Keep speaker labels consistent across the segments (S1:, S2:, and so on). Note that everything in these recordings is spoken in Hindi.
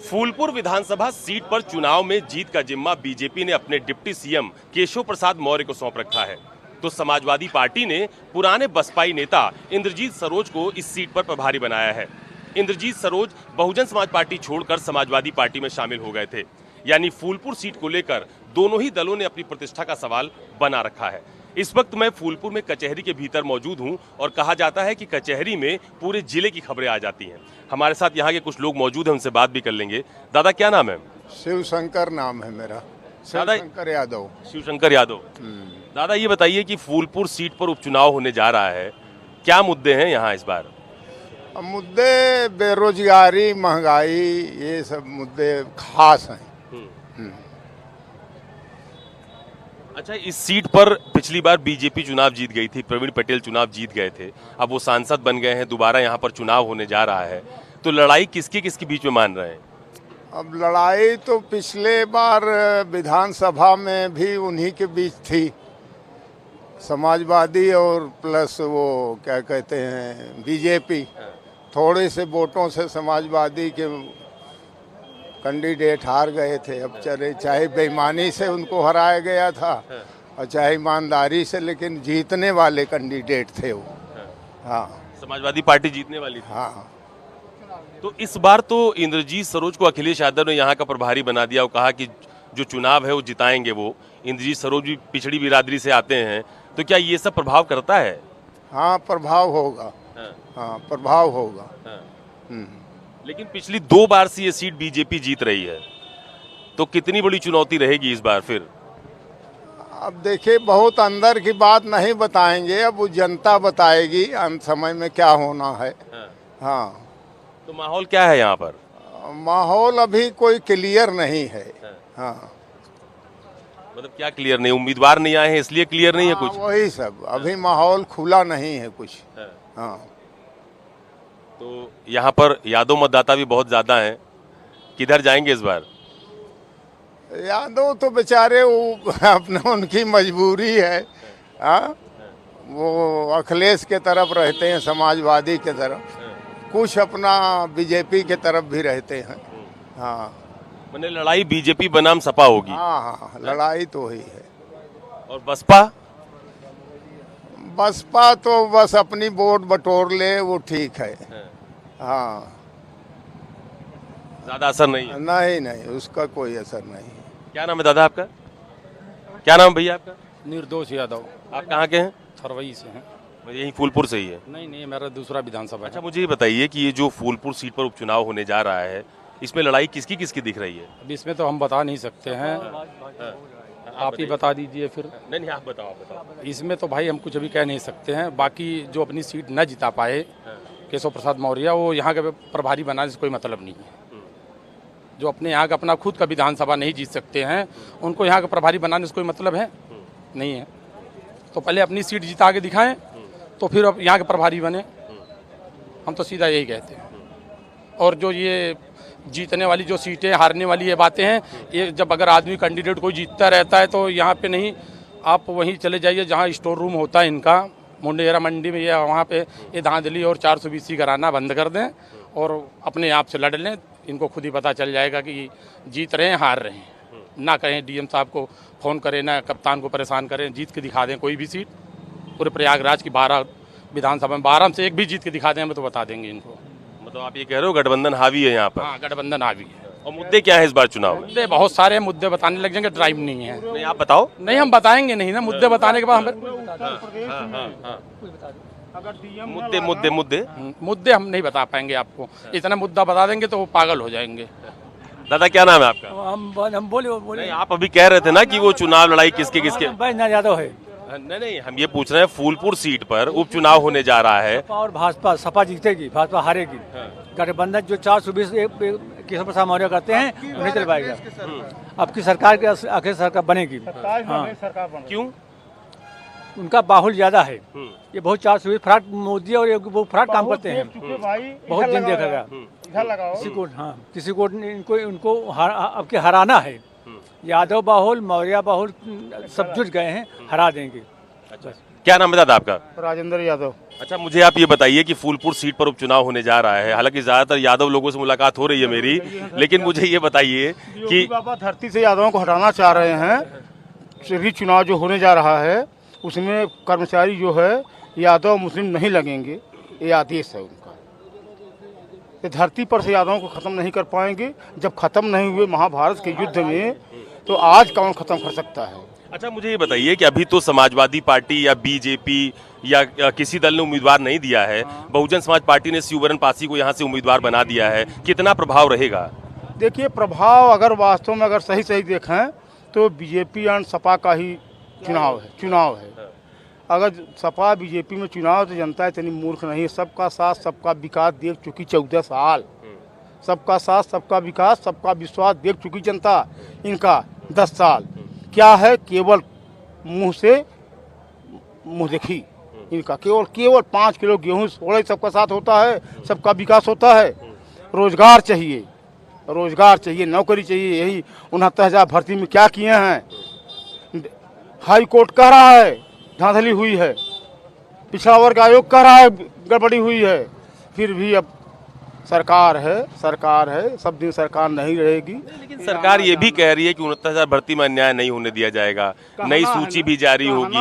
S1: फूलपुर विधानसभा सीट पर चुनाव में जीत का जिम्मा बीजेपी ने अपने डिप्टी सीएम केशव प्रसाद मौर्य को सौंप रखा है, तो समाजवादी पार्टी ने पुराने बसपाई नेता इंद्रजीत सरोज को इस सीट पर प्रभारी बनाया है। इंद्रजीत सरोज बहुजन समाज पार्टी छोड़कर समाजवादी पार्टी में शामिल हो गए थे, यानी फूलपुर सीट को लेकर दोनों ही दलों ने अपनी प्रतिष्ठा का सवाल बना रखा है। इस वक्त मैं फूलपुर में कचहरी के भीतर मौजूद हूं और कहा जाता है कि कचहरी में पूरे जिले की खबरें आ जाती हैं। हमारे साथ यहाँ के कुछ लोग मौजूद हैं, उनसे बात भी कर लेंगे। दादा क्या नाम है?
S2: शिवशंकर नाम है मेरा, शिवशंकर यादव।
S1: शिवशंकर यादव। दादा ये बताइए कि फूलपुर सीट पर उपचुनाव होने जा रहा है, क्या मुद्दे हैं यहाँ इस बार?
S2: मुद्दे बेरोजगारी, महंगाई, ये सब मुद्दे खास हैं।
S1: अच्छा, इस सीट पर पिछली बार बीजेपी चुनाव जीत गई थी, प्रवीण पटेल चुनाव जीत गए थे, अब वो सांसद बन गए हैं, दोबारा यहाँ पर चुनाव होने जा रहा है, तो लड़ाई किसके किसके बीच में मान रहे हैं?
S2: अब लड़ाई तो पिछले बार विधानसभा में भी उन्हीं के बीच थी, समाजवादी और प्लस वो क्या कहते हैं बीजेपी। थोड़े से वोटों से समाजवादी के कैंडिडेट हार गए थे। अब चले, चाहे बेईमानी से उनको हराया गया था और चाहे ईमानदारी से, लेकिन जीतने वाले कैंडिडेट थे वो। हाँ,
S1: समाजवादी पार्टी जीतने वाली थी।
S2: हाँ।
S1: तो इस बार तो इंद्रजीत सरोज को अखिलेश यादव ने यहाँ का प्रभारी बना दिया और कहा कि जो चुनाव है वो जिताएंगे वो। इंद्रजीत सरोज भी पिछड़ी बिरादरी से आते हैं, तो क्या ये सब प्रभाव करता है?
S2: हाँ, प्रभाव होगा। हाँ, प्रभाव होगा।
S1: लेकिन पिछली 2 बार से ये सीट बीजेपी जीत रही है, तो कितनी बड़ी चुनौती रहेगी इस बार फिर?
S2: अब देखिए, बहुत अंदर की बात नहीं बताएंगे, अब वो जनता बताएगी अंत समय में क्या होना है। हाँ।
S1: तो माहौल क्या है यहाँ पर?
S2: माहौल अभी कोई क्लियर नहीं है। हाँ।
S1: मतलब क्या क्लियर नहीं? उम्मीदवार नहीं आए हैं इसलिए क्लियर नहीं है कुछ?
S2: वही सब, अभी माहौल खुला नहीं है कुछ। हाँ।
S1: तो यहाँ पर यादव मतदाता भी बहुत ज्यादा हैं, किधर जाएंगे इस बार?
S2: यादव तो बेचारे वो अपना, उनकी मजबूरी है। हाँ, वो अखिलेश के तरफ रहते हैं, समाजवादी के तरफ, कुछ अपना बीजेपी के तरफ भी रहते हैं। हाँ,
S1: मैंने लड़ाई बीजेपी बनाम सपा होगी।
S2: हाँ हाँ, लड़ाई तो ही है।
S1: और बसपा?
S2: बसपा तो बस अपनी वोट बटोर ले, वो ठीक है। हाँ,
S1: ज्यादा असर नहीं है?
S2: नहीं नहीं, उसका कोई असर नहीं है।
S1: क्या नाम है दादा आपका? क्या नाम है भैया आपका?
S3: निर्दोष यादव।
S1: आप कहाँ के हैं?
S3: थरवई से हैं।
S1: यही फूलपुर से ही है?
S3: नहीं, मेरा दूसरा विधानसभा।
S1: अच्छा, मुझे ये बताइए कि ये जो फूलपुर सीट पर उपचुनाव होने जा रहा है, इसमें लड़ाई किसकी किसकी दिख रही है?
S3: अब इसमें तो हम बता नहीं सकते हैं, आप ही बता दीजिए फिर।
S1: नहीं, आप बताओ।
S3: इसमें तो भाई हम कुछ अभी कह नहीं सकते हैं। बाकी जो अपनी सीट न जिता पाए केशव प्रसाद मौर्य, वो यहाँ के प्रभारी बनाने से कोई मतलब नहीं है। जो अपने यहाँ का अपना खुद का विधानसभा नहीं जीत सकते हैं, उनको यहाँ का प्रभारी बनाने से कोई मतलब है नहीं है। तो पहले अपनी सीट जिता के दिखाएं, तो फिर अब यहाँ के प्रभारी बने। हम तो सीधा यही कहते हैं। और जो ये जीतने वाली जो सीटें, हारने वाली ये बातें हैं, ये जब अगर आदमी कैंडिडेट कोई जीतता रहता है तो यहाँ पे नहीं, आप वहीं चले जाइए जहाँ स्टोर रूम होता है इनका, मुंडेरा मंडी में, या वहाँ पे ये धांधली और 420 कराना बंद कर दें और अपने आप से लड़ लें। इनको खुद ही पता चल जाएगा कि जीत रहे हैं हार रहे हैं। ना कहें डीएम साहब को फ़ोन करें, ना कप्तान को परेशान करें, जीत के दिखा दें कोई भी सीट। पूरे प्रयागराज की 12 विधानसभा में 12 से एक भी जीत के दिखा दें, हम तो बता देंगे इनको।
S1: मतलब आप ये कह रहे हो गठबंधन हावी है यहाँ पर?
S3: हाँ, गठबंधन हावी है।
S1: और मुद्दे क्या है इस बार चुनाव में?
S3: मुद्दे बहुत सारे मुद्दे बताने लग जाएंगे, ड्राइव नहीं है।
S1: नहीं, आप बताओ।
S3: नहीं, हम बताएंगे नहीं ना, मुद्दे बताने के बाद मुद्दे हम नहीं बता पाएंगे आपको। इतना मुद्दा बता देंगे तो वो पागल हो जाएंगे।
S1: दादा क्या नाम है आपका?
S4: हम बोले
S1: नहीं, आप अभी कह रहे थे ना कि वो चुनाव लड़ाई किसके किसके?
S4: यादव है।
S1: नहीं, हम ये पूछ रहे हैं फूलपुर सीट पर उपचुनाव होने जा रहा है
S4: और भाजपा, सपा जीतेगी, भाजपा हारेगी। गठबंधन जो 420 केशव प्रसाद मौर्य करते हैं उन्हें चल पाएगा। अब की सरकार की आखिर सरकार बनेगी। हाँ।
S1: क्यों?
S4: उनका बाहुल ज्यादा है। ये बहुत 420 फ्रॉड, मोदी और वो फ्रॉड काम करते हैं, बहुत दिन देखा गया। किसी को उनको अब के हराना है। यादव बाहुल, मौर्य बाहुल सब जुट गए हैं, हरा देंगे।
S1: क्या नाम है दादा आपका?
S5: राजेंद्र यादव।
S1: अच्छा, मुझे आप ये बताइए कि फूलपुर सीट पर उपचुनाव होने जा रहा है। हालांकि ज्यादातर यादव लोगों से मुलाकात हो रही है मेरी, लेकिन मुझे ये बताइए कि
S5: बाबा धरती से यादवों को हटाना चाह रहे हैं। शहरी चुनाव जो होने जा रहा है उसमें कर्मचारी जो है यादव मुस्लिम नहीं लगेंगे, ये आदेश है उनका। ये धरती पर से यादवों को ख़त्म नहीं कर पाएंगे। जब ख़त्म नहीं हुए महाभारत के युद्ध में, तो आज कौन ख़त्म कर सकता है।
S1: अच्छा, मुझे ये बताइए कि अभी तो समाजवादी पार्टी या बीजेपी या किसी दल ने उम्मीदवार नहीं दिया है, बहुजन समाज पार्टी ने शिवरन पासी को यहाँ से उम्मीदवार बना दिया है, कितना प्रभाव रहेगा?
S5: देखिए, प्रभाव अगर वास्तव में अगर सही सही देखें तो बीजेपी और सपा का ही चुनाव है। अगर सपा बीजेपी में चुनाव, तो जनता इतनी मूर्ख नहीं है। सबका साथ सबका विकास देख चुकी 14 साल, सबका साथ सबका विकास सबका विश्वास देख चुकी जनता इनका 10 साल। क्या है, केवल मुंह देखी इनका। केवल 5 किलो गेहूँ थोड़ा ही सबका साथ होता है, सबका विकास होता है। रोजगार चाहिए, नौकरी चाहिए। यही 69,000 भर्ती में क्या किए हैं। हाई कोर्ट कह रहा है धांधली हुई है, पिछड़ा वर्ग आयोग कह रहा है गड़बड़ी हुई है, फिर भी अब सरकार है, सब दिन सरकार नहीं रहेगी।
S1: लेकिन सरकार ये भी कह रही है कि 69,000 भर्ती में अन्याय नहीं होने दिया जाएगा, नई सूची भी जारी होगी।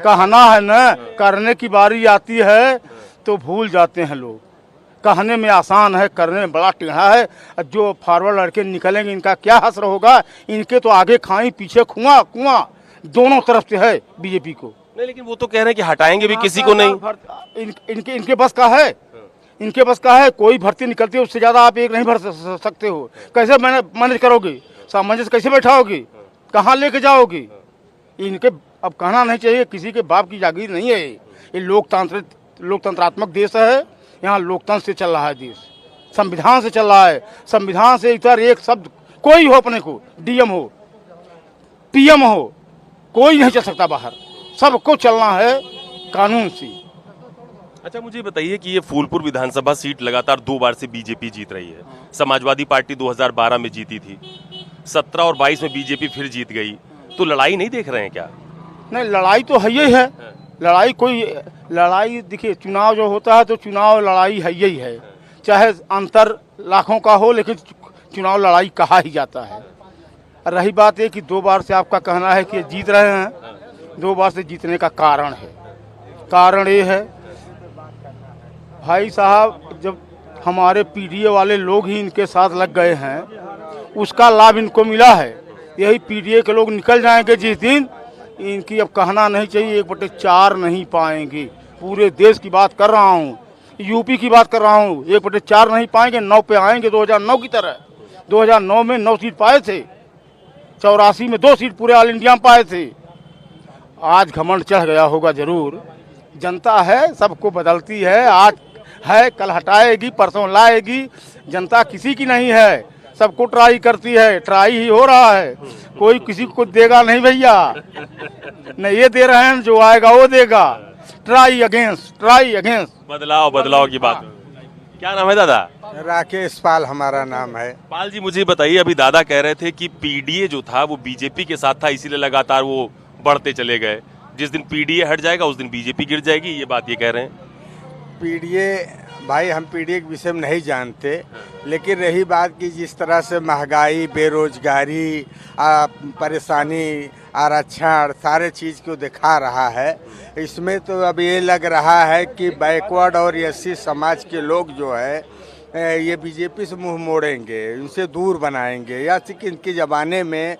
S5: कहना है ना, करने की बारी आती है तो भूल जाते हैं लोग। कहने में आसान है, करने में बड़ा टेढ़ा है। जो फॉरवर्ड लड़के निकलेंगे इनका क्या हसर होगा। इनके तो आगे खाई पीछे कुआं दोनों तरफ से है बीजेपी को।
S1: नहीं, लेकिन वो तो कह रहे हैं कि हटाएंगे भी किसी को नहीं।
S5: इनके बस का है, इनके बस का है। कोई भर्ती निकलती है उससे ज़्यादा आप एक नहीं भर सकते हो। कैसे मैनेज करोगे, सामंजस्य कैसे बैठाओगे, कहाँ लेके जाओगे। इनके अब कहना नहीं चाहिए, किसी के बाप की जागीर नहीं है। ये लोकतंत्रात्मक देश है, यहाँ लोकतंत्र से चल रहा है देश, संविधान से चल रहा है। संविधान से इतर एक शब्द कोई हो, अपने को डीएम हो पीएम हो, कोई नहीं चल सकता बाहर। सबको चलना है कानून से।
S1: अच्छा, मुझे बताइए कि ये फूलपुर विधानसभा सीट लगातार 2 बार से बीजेपी जीत रही है। समाजवादी पार्टी 2012 में जीती थी, 17 और 22 में बीजेपी फिर जीत गई। तो लड़ाई नहीं देख रहे हैं क्या?
S5: नहीं, लड़ाई तो है ही है। लड़ाई देखिए, चुनाव जो होता है तो चुनाव लड़ाई है ही है। चाहे अंतर लाखों का हो, लेकिन चुनाव लड़ाई कहा ही जाता है। रही बात है कि 2 बार से आपका कहना है कि जीत रहे हैं, 2 बार से जीतने का कारण ये है भाई साहब, जब हमारे पीडीए वाले लोग ही इनके साथ लग गए हैं, उसका लाभ इनको मिला है। यही पीडीए के लोग निकल जाएंगे जिस दिन, इनकी अब कहना नहीं चाहिए 1/4 नहीं पाएंगे। पूरे देश की बात कर रहा हूँ, यूपी की बात कर रहा हूँ। 1/4 नहीं पाएंगे, 9 पे आएंगे 2009 की तरह। 2009 में 9 सीट पाए थे, 84 में 2 सीट पूरे ऑल इंडिया में पाए थे। आज घमंड चढ़ गया होगा जरूर। जनता है, सबको बदलती है। आज है, कल हटाएगी, परसों लाएगी। जनता किसी की नहीं है, सबको ट्राई करती है। ट्राई ही हो रहा है, कोई किसी को देगा नहीं भैया। न ये दे रहे हैं, जो आएगा वो देगा। ट्राई अगेंस्ट
S1: बदलाव की बात। क्या नाम है दादा?
S6: राकेश पाल हमारा नाम है।
S1: पाल जी, मुझे बताइए, अभी दादा कह रहे थे कि पीडीए जो था वो बीजेपी के साथ था, इसीलिए लगातार वो बढ़ते चले गए। जिस दिन पीडीए हट जाएगा उस दिन बीजेपी गिर जाएगी, ये बात ये कह रहे हैं।
S6: पीडीए भाई, हम पीडीए के विषय में नहीं जानते, लेकिन रही बात कि जिस तरह से महंगाई, बेरोजगारी, परेशानी, आरक्षण, सारे चीज़ को दिखा रहा है, इसमें तो अब ये लग रहा है कि बैकवर्ड और एससी समाज के लोग जो है ये बीजेपी से मुंह मोड़ेंगे, इनसे दूर बनाएंगे। या कि इनके ज़माने में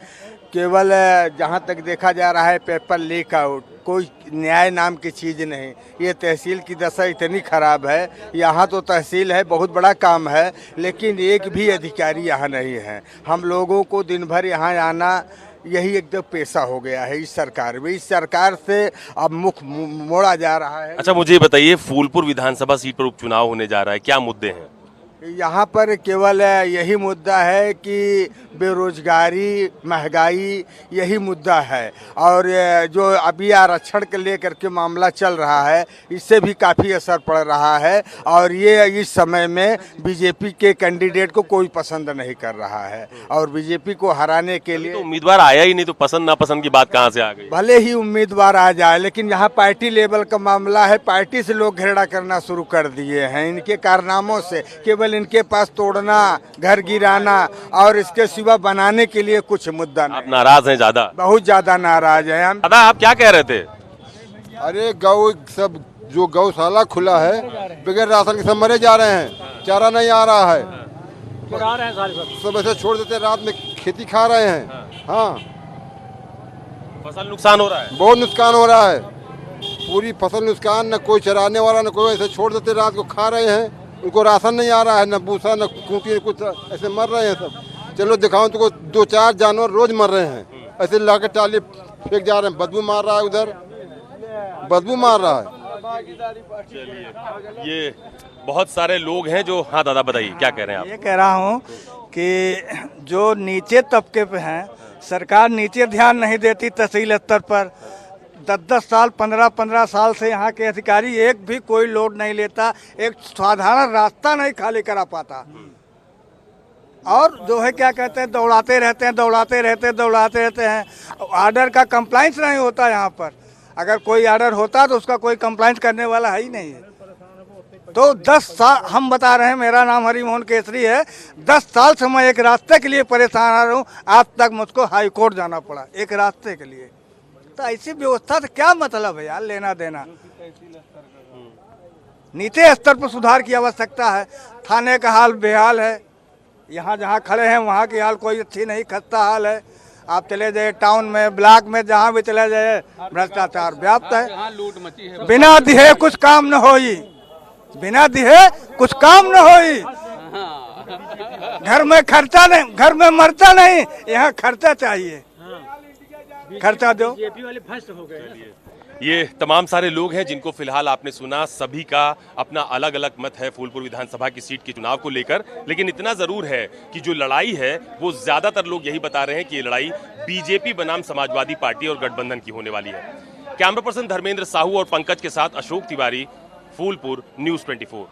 S6: केवल जहाँ तक देखा जा रहा है पेपर लीक आउट, कोई न्याय नाम की चीज़ नहीं। ये तहसील की दशा इतनी ख़राब है, यहाँ तो तहसील है, बहुत बड़ा काम है, लेकिन एक भी अधिकारी यहाँ नहीं है। हम लोगों को दिन भर यहाँ आना यही एकदम पेशा हो गया है इस सरकार में। इस सरकार से अब मुख मोड़ा जा रहा है।
S1: अच्छा, मुझे बताइए, फूलपुर विधानसभा सीट पर उपचुनाव होने जा रहा है, क्या मुद्दे हैं?
S6: यहाँ पर केवल यही मुद्दा है कि बेरोजगारी, महंगाई, यही मुद्दा है। और जो अभी आरक्षण के लेकर के मामला चल रहा है, इससे भी काफ़ी असर पड़ रहा है। और ये इस समय में बीजेपी के कैंडिडेट को कोई पसंद नहीं कर रहा है, और बीजेपी को हराने के लिए
S1: तो उम्मीदवार आया ही नहीं, तो पसंद नापसंद की बात कहाँ से आ गई?
S6: भले ही उम्मीदवार आ जाए, लेकिन यहाँ पार्टी लेवल का मामला है। पार्टी से लोग घेरा करना शुरू कर दिए हैं इनके कारनामों से। केवल इनके पास तोड़ना, घर गिराना और इसके सिवा बनाने के लिए कुछ मुद्दा
S1: आप
S6: नहीं।
S1: नाराज हैं ज्यादा?
S6: बहुत ज्यादा नाराज है हम।
S1: दादा आप क्या कह रहे थे?
S7: अरे गौ सब जो गौशाला खुला है, बगैर राशन के सब मरे जा रहे हैं, चारा नहीं आ रहा है, सब ऐसे छोड़ देते, रात में खेती खा रहे हैं। हाँ,
S1: फसल नुकसान हो रहा है?
S7: बहुत नुकसान हो रहा है, पूरी फसल नुकसान। न कोई चराने वाला, न कोई, ऐसे छोड़ देते, रात को खा रहे हैं। उनको राशन नहीं आ रहा है, न भूसा, न खूंटी, कुछ, ऐसे मर रहे हैं सब। चलो दिखाऊं तुमको, 2-4 जानवर रोज मर रहे हैं, ऐसे लाके टाली फेंक जा रहे हैं। बदबू मार रहा है, उधर बदबू मार रहा है।
S1: चलिए, ये बहुत सारे लोग हैं जो, हाँ दादा बताइए क्या कह रहे हैं आप?
S8: ये कह रहा हूँ कि जो नीचे तबके पे हैं, सरकार नीचे ध्यान नहीं देती तहसील स्तर पर। 10-10 साल, 15-15 साल से यहाँ के अधिकारी एक भी कोई लोड नहीं लेता, एक साधारण रास्ता नहीं खाली करा पाता। और जो है क्या कहते हैं, दौड़ाते रहते हैं। आर्डर का कंप्लाइंस नहीं होता यहाँ पर। अगर कोई आर्डर होता तो उसका कोई कंप्लाइंस करने वाला है ही नहीं है। तो 10 साल हम बता रहे हैं, मेरा नाम हरिमोहन केसरी है। 10 साल से मैं एक रास्ते के लिए परेशान आ रहा हूँ। आज तक मुझको हाई कोर्ट जाना पड़ा एक रास्ते के लिए। तो ऐसी व्यवस्था से क्या मतलब है यार, लेना देना। नीचे स्तर पर सुधार की आवश्यकता है। थाने का हाल बेहाल है, यहाँ जहाँ खड़े हैं वहाँ की हाल कोई अच्छी नहीं, खस्ता हाल है। आप चले जाए टाउन में, ब्लॉक में, जहाँ भी चले जाए भ्रष्टाचार व्याप्त है। बिना दिए कुछ काम न होई, बिना दिए कुछ काम न होई। घर में खर्चा नहीं, घर में मरता नहीं, यहाँ खर्चा चाहिए, खर्चा दो।
S1: ये तमाम सारे लोग हैं जिनको फिलहाल आपने सुना। सभी का अपना अलग अलग मत है फूलपुर विधानसभा की सीट के चुनाव को लेकर, लेकिन इतना जरूर है कि जो लड़ाई है वो ज्यादातर लोग यही बता रहे हैं कि ये लड़ाई बीजेपी बनाम समाजवादी पार्टी और गठबंधन की होने वाली है। कैमरा पर्सन धर्मेंद्र साहू और पंकज के साथ अशोक तिवारी, फूलपुर, न्यूज़ 24।